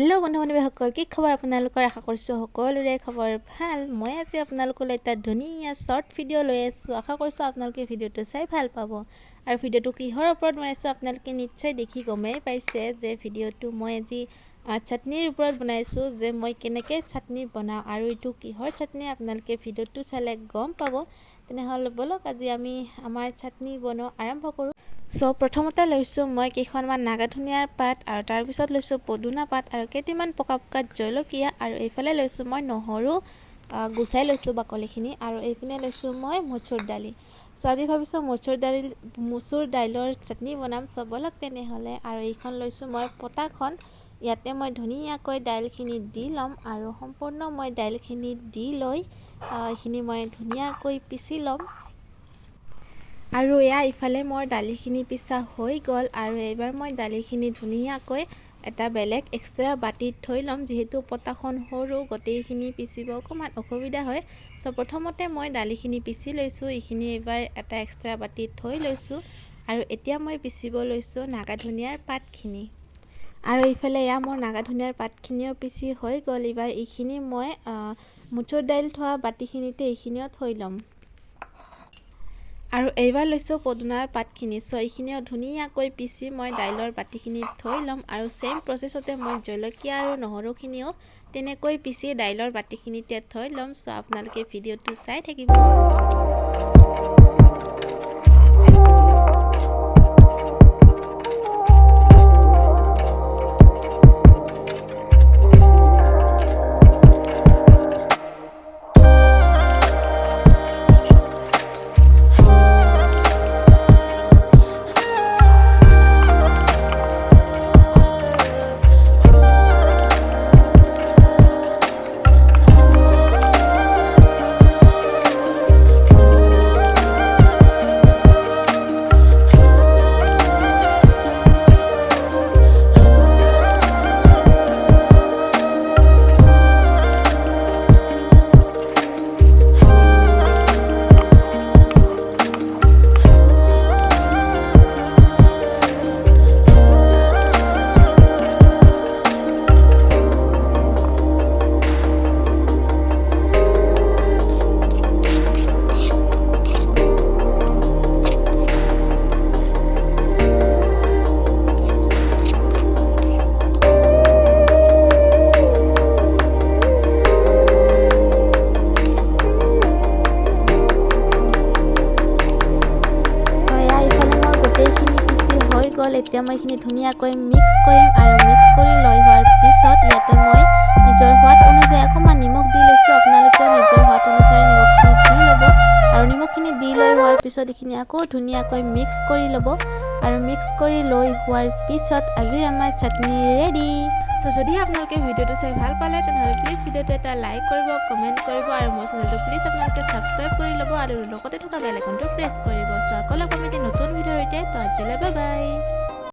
Hello' বন্ধু-বান্ধৱীসকল, কি খবৰ আপোনালোকৰ? আশা কৰিছোঁ সকলোৰে খবৰ ভাল। মই আজি আপোনালোকলৈ এটা ধুনীয়া শ্বৰ্ট ভিডিঅ' লৈ আছোঁ। আশা কৰিছোঁ আপোনালোকে ভিডিঅ'টো চাই ভাল পাব। আৰু ভিডিঅ'টো কিহৰ ওপৰত বনাইছোঁ আপোনালোকে নিশ্চয় দেখি গমেই পাইছে যে ভিডিঅ'টো মই আজি চাটনিৰ ওপৰত বনাইছোঁ, যে মই কেনেকৈ চাটনি বনাওঁ আৰু এইটো কিহৰ চাটনি আপোনালোকে ভিডিঅ'টো চালে গম পাব। তেনেহ'লে বলক আজি আমি আমাৰ চাটনি বনোৱা আৰম্ভ কৰোঁ। প্ৰথমতে লৈছোঁ মই কেইখনমান নাগা ধনিয়াৰ পাত, আৰু তাৰপিছত লৈছোঁ পদুনা পাত আৰু কেইটামান পকা জলকীয়া, আৰু এইফালে লৈছোঁ মই নহৰু গুচাই লৈছোঁ বাকলিখিনি, আৰু এইপিনে লৈছোঁ মই মচুৰ দালি। আজি ভাবিছোঁ মচুৰ দাইলৰ চাটনি বনাম। বলক তেনেহ'লে। আৰু এইখন লৈছোঁ মই পটাখন, ইয়াতে মই ধুনীয়াকৈ দাইলখিনি দি ল'ম, আৰু সম্পূৰ্ণ মই দাইলখিনি দি লৈ এইখিনি মই ধুনীয়াকৈ পিচি ল'ম। আৰু ইফালে মোৰ দালিখিনি পিছা হৈ গ'ল, আৰু এইবাৰ মই দালিখিনি ধুনীয়াকৈ এটা বেলেগ এক্সট্ৰা বাতিত থৈ ল'ম, যিহেতু পটাখন সৰু গোটেইখিনি পিচিব অকণমান অসুবিধা হয়। প্ৰথমতে মই দালিখিনি পিচি লৈছোঁ, এইখিনি এইবাৰ এটা এক্সট্ৰা বাতিত থৈ লৈছোঁ, আৰু এতিয়া মই পিচিব লৈছোঁ নাগা ধনিয়াৰ পাতখিনি। আৰু এইফালে মোৰ নাগা ধনিয়াৰ পাতখিনিও পিচি হৈ গ'ল। এইবাৰ এইখিনি মই মচুৰ দাইল থোৱা বাতিখিনিতে এইখিনিও থৈ ল'ম। আৰু এইবাৰ লৈছোঁ পদুনাৰ পাতখিনি। এইখিনিও ধুনীয়াকৈ পিচি মই দাইলৰ বাতিখিনিত থৈ ল'ম, আৰু চেম প্ৰচেছতে মই জলকীয়া আৰু নহৰুখিনিও তেনেকৈ পিচি দাইলৰ বাতিখিনিতে থৈ ল'ম। আপোনালোকে ভিডিঅ'টো চাই থাকিব। এতিয়া মই এইখিনি ধুনীয়াকৈ মিক্স কৰিম, আৰু মিক্স কৰি লৈ হোৱাৰ পিছত ইয়াতে মই নিজৰ সোৱাদ অনুযায়ী অকণমান নিমখ দি লৈছোঁ। আপোনালোকেও নিজৰ সোৱাদ অনুযায়ী নিমখখিনি দি ল'ব, আৰু নিমখখিনি দি লৈ হোৱাৰ পিছত এইখিনি আকৌ ধুনীয়াকৈ মিক্স কৰি ল'ব। আৰু মিক্স কৰি লৈ হোৱাৰ পিছত আজি আমাৰ চাটনি ৰেডি। যদি আপোনালোকে ভিডিঅ'টো চাই ভাল পালে তেনেহ'লে প্লিজ ভিডিঅ'টো এটা লাইক কৰিব, কমেণ্ট কৰিব, আৰু মোৰ চেনেলটো প্লিজ আপোনালোকে ছাবস্ক্ৰাইব কৰি ল'ব, আৰু লগতে থকা বেল আইকনটো প্ৰেছ কৰিব। আকৌ লগ পাম এটি নতুন ভিডিঅ'ৰ সৈতে। আজিলৈ বাই বাই।